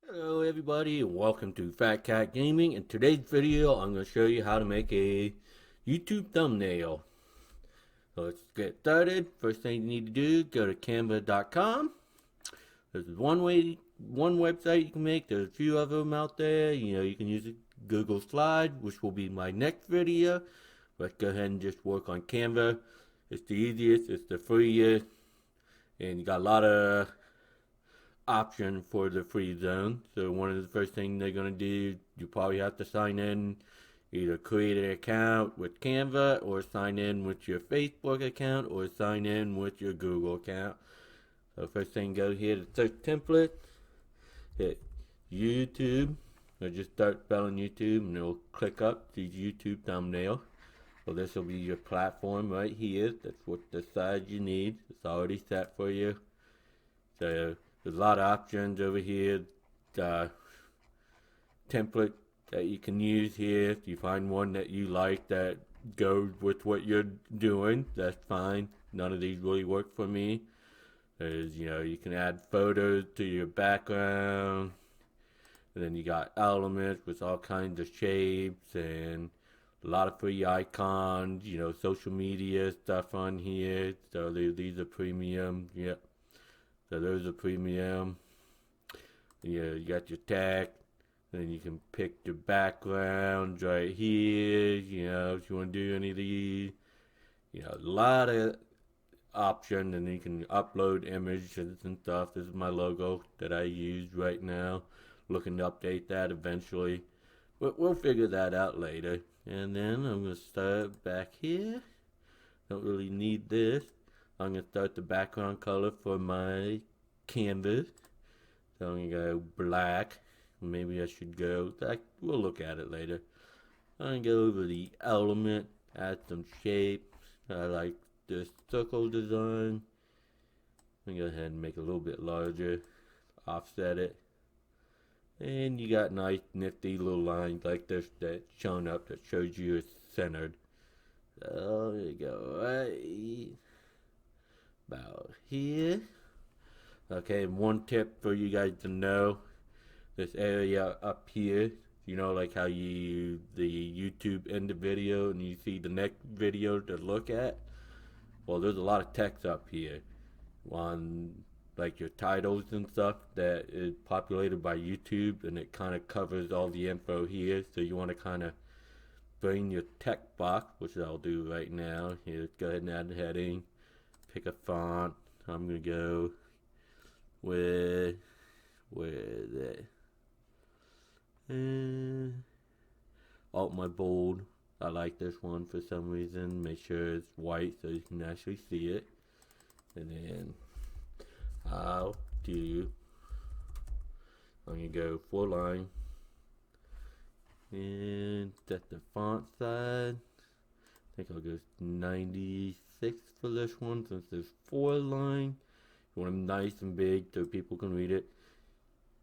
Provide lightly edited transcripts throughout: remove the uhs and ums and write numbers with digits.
Hello everybody and welcome to Fat Cat Gaming. In today's video I'm going to show you how to make a YouTube thumbnail. So let's get started. First thing you need to do, go to canva.com. There's one website you can make. There's a few of them out there. You can use a Google Slide, which will be my next video. Let's go ahead and just work on Canva. It's the easiest, it's the freest, and you got a lot of option for the free zone. So one of the first things they're going to do, you probably have to sign in, either create an account with Canva or sign in with your Facebook account or sign in with your Google account. So first thing, go here to search template, hit YouTube, or just start spelling YouTube and it'll click up the YouTube thumbnail. So this will be your platform right here. That's what the size you need. It's already set for you. So there's a lot of options over here. Template that you can use here. If you find one that you like that goes with what you're doing, that's fine. None of these really work for me. You can add photos to your background. And then you got elements with all kinds of shapes and a lot of free icons, social media stuff on here. So these are premium. Yep. So those are premium. You got your tag. Then you can pick your backgrounds right here. If you want to do any of these. A lot of options, and you can upload images and stuff. This is my logo that I use right now. Looking to update that eventually. But we'll figure that out later. And then I'm going to start back here. Don't really need this. I'm going to start the background color for my canvas. So I'm going to go black. Maybe I should go, we'll look at it later. I'm going to go over the element, add some shape. I like this circle design. I'm going to go ahead and make it a little bit larger. Offset it. And you got nice nifty little lines like this that's shown up that shows you it's centered. So there you go, right about here. Okay, and one tip for you guys to know, this area up here, like how the YouTube end the video and you see the next video to look at. Well, there's a lot of text up here on like your titles and stuff that is populated by YouTube, and it kind of covers all the info here. So you want to kind of bring your text box, which I'll do right now. Here, let's go ahead and add the heading. Pick a font. I'm gonna go with where is it? Alt my bold. I like this one for some reason. Make sure it's white so you can actually see it. And then I'm gonna go 4 line and set the font size. I think I'll go 96 for this one since there's 4 line. You want them nice and big so people can read it.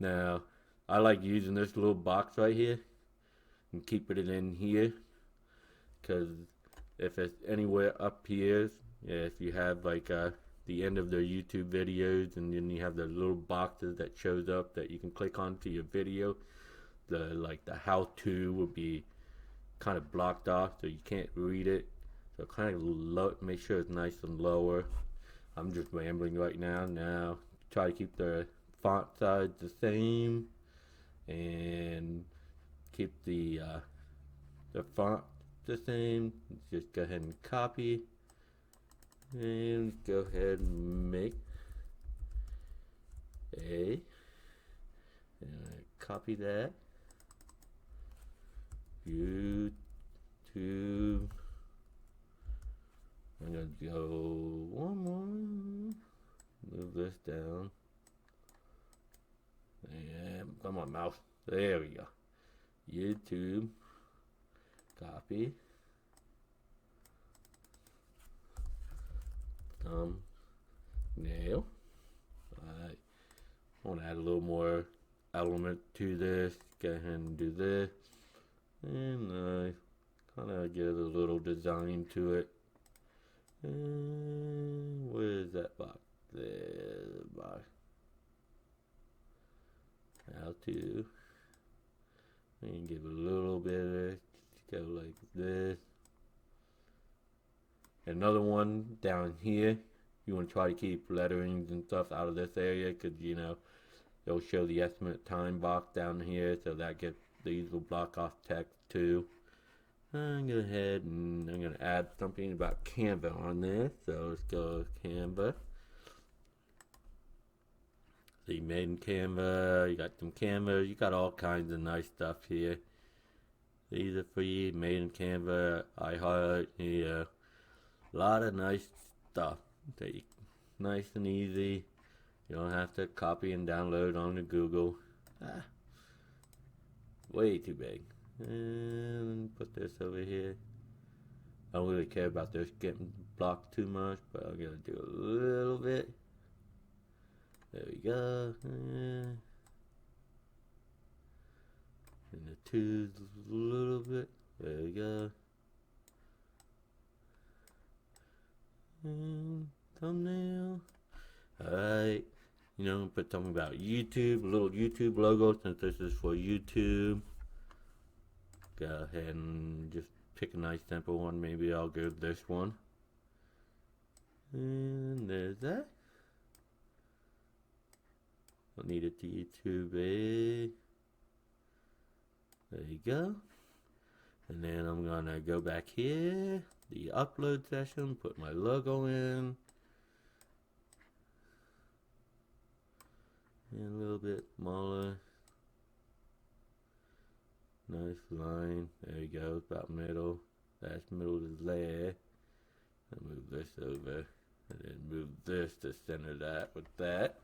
Now, I like using this little box right here and keeping it in here, because if it's anywhere up here, if you have like the end of their YouTube videos and then you have the little boxes that shows up that you can click onto your video, the how-to will be kind of blocked off so you can't read it. So kind of make sure it's nice and lower. I'm just rambling right now. Now try to keep the font size the same and keep the font the same. Just go ahead and copy and go ahead and make copy that YouTube. I'm gonna go one more. Move this down. And come on, mouse. There we go. YouTube. Copy. Thumbnail. Alright. I want to add a little more element to this. Go ahead and do this. And kind of give a little design to it. And where is that box? There, the box. Now to, and give a little bit of, go like this. Another one down here, you want to try to keep letterings and stuff out of this area, because you know it'll show the estimate time box down here, so that gets, these will block off text too. I'm gonna go ahead and I'm gonna add something about Canva on this. So let's go Canva. So you made in Canva, you got some Canva, you got all kinds of nice stuff here. These are free, made in Canva, I highlight, yeah. A lot of nice stuff. Nice and easy. You don't have to copy and download onto Google. Way too big. And put this over here. I don't really care about this getting blocked too much, but I'm gonna do a little bit. There we go. And the twos a little bit. There we go. And thumbnail. Alright. You know, put something about YouTube, a little YouTube logo, since this is for YouTube. Go ahead and just pick a nice simple one. Maybe I'll go this one. And there's that. Don't need it to be too big. There you go. And then I'm gonna go back here, the upload session, put my logo in. And a little bit smaller. Nice line. There you go. About middle. That's middle is there. I'll move this over. And then move this to center that with that.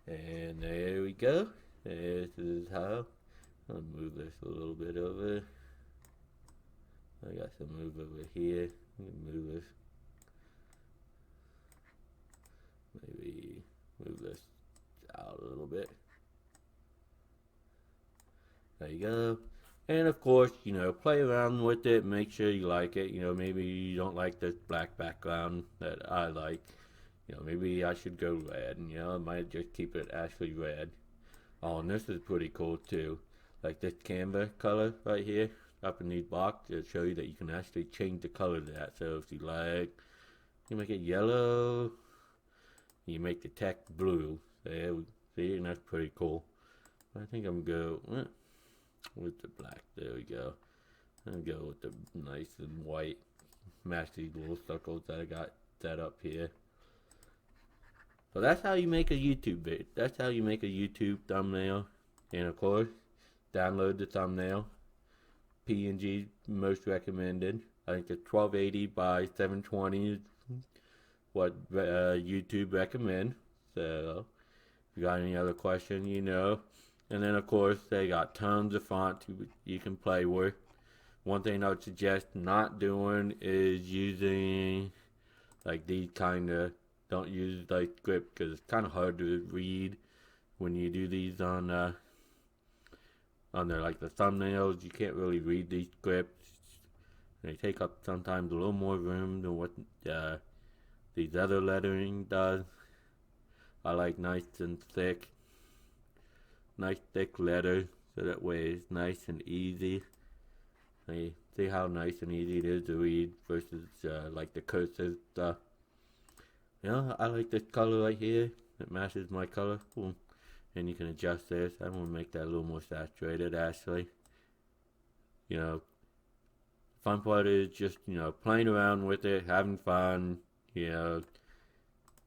And there we go. This is how. I'll move this a little bit over. I got some move over here. Move this. Maybe move this out a little bit. There you go. And of course, you know, play around with it, make sure you like it. You know, maybe you don't like this black background that I like. You know, maybe I should go red. You know, I might just keep it actually red. Oh, and this is pretty cool too. Like this Canva color right here, up in these boxes, it'll show you that you can actually change the color of that. So if you like, you make it yellow, you make the text blue. There, see, and that's pretty cool. I think I'm gonna go with the black. There we go. I'm gonna go with the nice and white. Match these little circles that I got set up here. So that's how you make a YouTube video. That's how you make a YouTube thumbnail. And of course, download the thumbnail. PNG most recommended. I think it's 1280 by 720 is what YouTube recommend. So if you got any other question, you know. And then of course they got tons of fonts you can play with. One thing I would suggest not doing is using like these kind of, don't use like script, because it's kind of hard to read when you do these on there, like the thumbnails. You can't really read these scripts. They take up sometimes a little more room than what these other lettering does. I like nice and thick letters, so that way it's nice and easy. You see how nice and easy it is to read versus like the cursive stuff. You know, I like this color right here. It matches my color. Boom. And you can adjust this. I want to make that a little more saturated actually. You know, fun part is just, you know, playing around with it, having fun, you know,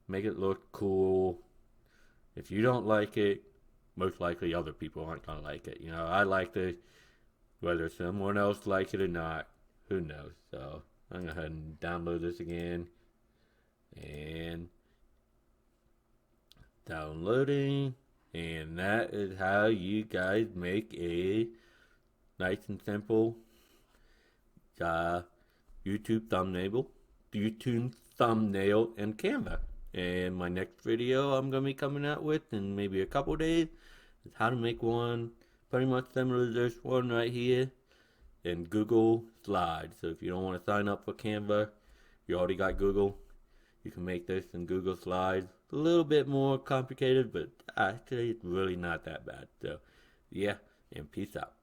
make it look cool. If you don't like it, most likely other people aren't going to like it. You know, I liked it. Whether someone else likes it or not, who knows. So I'm going to go ahead and download this again. And downloading. And that is how you guys make a nice and simple YouTube thumbnail in Canva. And my next video I'm going to be coming out with in maybe a couple days is how to make one pretty much similar to this one right here in Google Slides. So if you don't want to sign up for Canva, you already got Google, You can make this in Google Slides. A little bit more complicated, but actually it's really not that bad. So, yeah, and peace out.